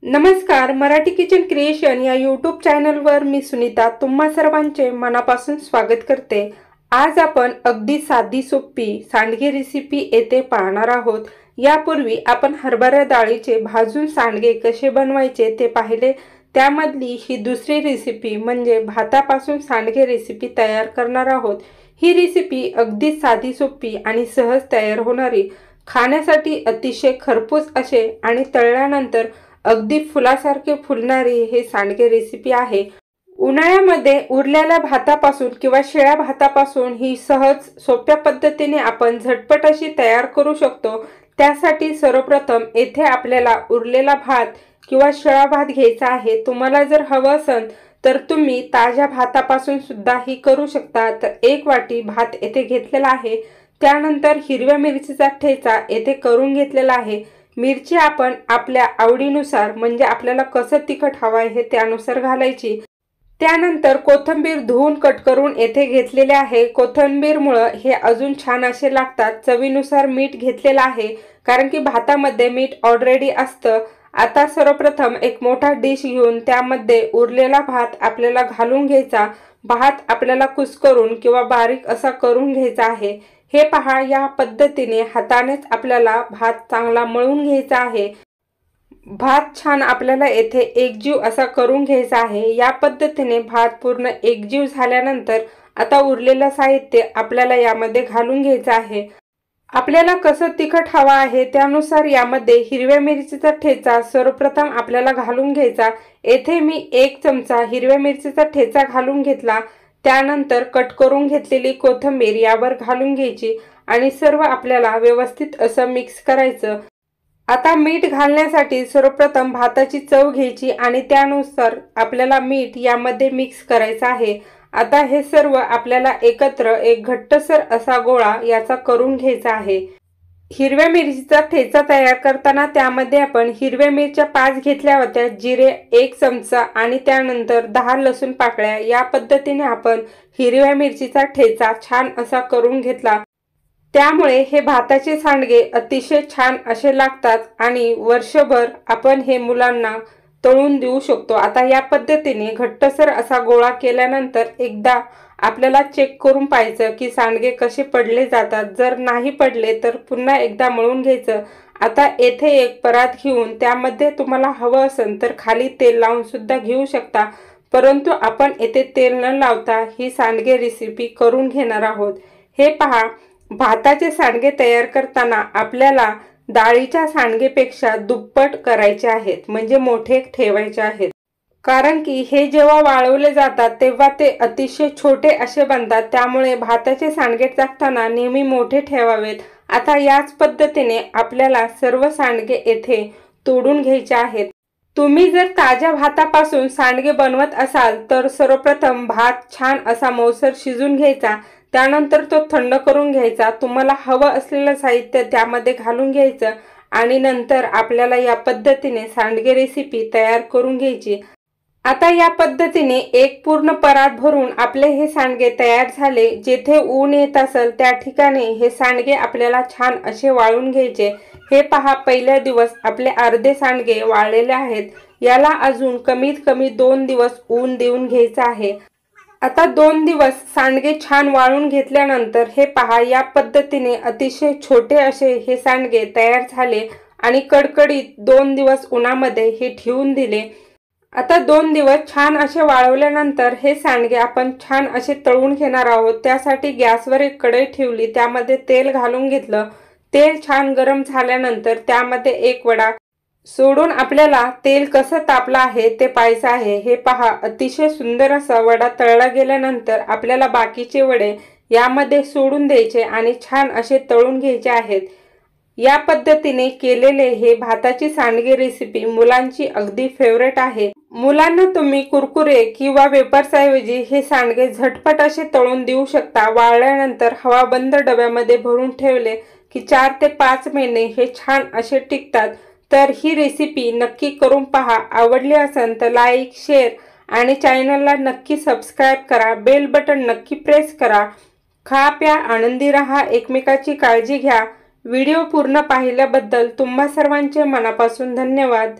नमस्कार, Marathi kitchen creation या YouTube चॅनलवर मी सुनीता तुम्हा सर्वांचे मनापासून स्वागत करते। आज आपण अगदी साधी सोपी सांडगे रेसिपी येथे पाहणार आहोत। यापूर्वी आपण हरभरा डाळीचे भाजून सांडगे कसे बनवायचे ते पाहिले। त्यामधली ही दुसरी रेसिपी म्हणजे भातापासून सांडगे रेसिपी तयार करणार आहोत। ही रेसिपी अगदी साधी सोपी आणि सहज तयार होणारी, खाण्यासाठी अतिशय खरपूस असे आणि तळल्यानंतर अगदी फुलासारखे फुलणारी हे सांडगे रेसिपी आहे। उन्हाळ्यामध्ये उरलेल्या भातापासून किंवा शिळ्या भातापासून ही सहज सोप्या पद्धतीने आपण झटपट अशी तयार करू शकतो। त्यासाठी सर्वप्रथम येथे आपल्याला उरलेला भात किंवा शिळा भात घ्यायचा आहे। तुम्हाला जर हवं असेल तर तुम्ही ताज्या भातापासून सुद्धा ही करू शकता। तर 1 वाटी भात येथे घेतलेला आहे। त्यानंतर हिरव्या मिरचीचा ठेचा येथे करून घेतलेला आहे। मिरची आपण आपल्या आवडीनुसार म्हणजे आपल्याला कसं तिखट हवं आहे त्यानुसार घालायची। त्यानंतर कोथिंबीर धुवून कट करून येथे घेतलेले आहे। कोथिंबीरमुळे हे अजून छान असे लागतात। चवीनुसार मीठ घेतलेला आहे, कारण की भातामध्ये मीठ ऑलरेडी असतं। आता सर्वप्रथम एक मोठा डिश घेऊन त्यामध्ये उरलेला भात आपल्याला घालून घ्यायचा। भात आपल्याला कुस्करून किंवा बारीक असा करून घ्यायचा आहे। हे पहा, या पद्धतीने हातानेच आपल्याला भात चांगला मळून घ्यायचा आहे। भात छान आपल्याला येथे एकजीव असा करून घ्यायचा आहे। या पद्धतीने भात पूर्ण एकजीव झाल्यानंतर आता उरलेलं साहित्य आपल्याला यामध्ये घालून घ्यायचं आहे। आपल्याला कसं तिखट हवा आहे त्यानुसार यामध्ये हिरव्या मिरचीचा ठेचा सर्वप्रथम आपल्याला घालून घ्यायचा। येथे मी 1 चमचा हिरव्या मिरचीचा ठेचा घालून घेतला। त्यानंतर कट करून घेतलेली कोथिंबीर यावर घालून घ्यायची आणि सर्व आपल्याला व्यवस्थित असं मिक्स करायचं। आता मीठ घालण्यासाठी सर्वप्रथम भाताची चव घ्यायची आणि त्यानुसार आपल्याला मीठ यामध्ये मिक्स करायचं आहे। आता हे सर्व आपल्याला एकत्र एक घट्टसर असा गोळा याचा करून घ्यायचा आहे। हिरव्या मिरचीचा ठेचा तयार करताना त्यामध्ये आपण हिरव्या मिरच्या 5 घेतल्या होत्या, जिरे 1 चमचा आणि त्यानंतर 10 लसूण पाकळ्या। या पद्धतीने आपण हिरव्या मिरचीचा ठेचा छान असा करून घेतला। त्यामुळे हे भाताचे सांडगे अतिशय छान असे लागतात आणि वर्षभर आपण हे मुलांना तळून देऊ शकतो। आता या पद्धतीने घट्टसर असा गोळा केल्यानंतर एकदा आपल्याला चेक करून पाहायचं की सांडगे कसे पडले जातात। जर नाही पडले तर पुन्हा एकदा मळून घ्यायचं। आता येथे एक परात घेऊन त्यामध्ये तुम्हाला हवं असेल तर खाली तेल लावून सुद्धा घेऊ शकता, परंतु आपण येथे तेल न लावता ही सांडगे रेसिपी करून घेणार आहोत। हे पहा, भाताचे सांडगे तयार करताना आपल्याला डाळीच्या सांडगेपेक्षा दुप्पट करायचे आहेत, म्हणजे मोठे ठेवायचे आहेत। कारण की हे जेव्हा वाळवले जातात तेव्हा ते अतिशय छोटे असे बनतात। त्यामुळे भाताचे सांडगे टाकताना नेहमी मोठे ठेवावेत। आता याच पद्धतीने आपल्याला सर्व सांडगे येथे तोडून घ्यायचे आहेत। तुम्ही जर ताज्या भातापासून सांडगे बनवत असाल तर सर्वप्रथम भात छान असा मऊसर शिजून घ्यायचा। त्यानंतर तो थंड करून घ्यायचा। तुम्हाला हवं असलेलं साहित्य त्यामध्ये घालून घ्यायचं आणि नंतर आपल्याला या पद्धतीने सांडगे रेसिपी तयार करून घ्यायची। आता या पद्धतीने एक पूर्ण परात भरून आपले हे सांडगे तयार झाले। जेथे ऊन येत असेल त्या ठिकाणी हे सांडगे आपल्याला छान असे वाळून घ्यायचे। हे पहा, पहिल्या दिवस आपले अर्धे सांडगे वाळलेले आहेत। याला अजून कमीत कमी 2 दिवस ऊन देऊन घ्यायचं आहे। आता 2 दिवस सांडगे छान वाळून घेतल्यानंतर हे पहा, या पद्धतीने अतिशय छोटे असे हे सांडगे तयार झाले आणि कडकडीत 2 दिवस उन्हामध्ये हे ठेवून दिले। आता 2 दिवस छान असे वाळवल्यानंतर हे सांडगे आपण छान असे तळून घेणार आहोत। त्यासाठी गॅसवर एक कढई ठेवली, त्यामध्ये तेल घालून घेतलं। तेल छान गरम झाल्यानंतर त्यामध्ये 1 वडा सोडून आपल्याला तेल कसं तापलं आहे ते पाहायचं आहे। हे पहा, अतिशय सुंदर असा वडा तळला गेल्यानंतर आपल्याला बाकीचे वडे यामध्ये सोडून द्यायचे आणि छान असे तळून घ्यायचे आहेत। या पद्धतीने केलेले हे भाताची सांडगे रेसिपी मुलांची अगदी फेवरेट आहे। मुलांना तुम्ही कुरकुरे किंवा वेफर्स ऐवजी हे सांडगे झटपट असे तळून देऊ शकता। वाळल्यानंतर हवाबंद डब्यामध्ये भरून ठेवले की 4 ते 5 महिने हे छान असे टिकतात। तर ही रेसिपी नक्की करून पहा। आवडली असेल तर लाईक, शेअर आणि चॅनलला नक्की सबस्क्राइब करा। बेल बटन नक्की प्रेस करा। खा प्या आनंदी रहा, एकमेकाची काळजी घ्या। व्हिडिओ पूर्ण पाहिल्याबद्दल तुम्हा सर्वांचे मनापासून धन्यवाद।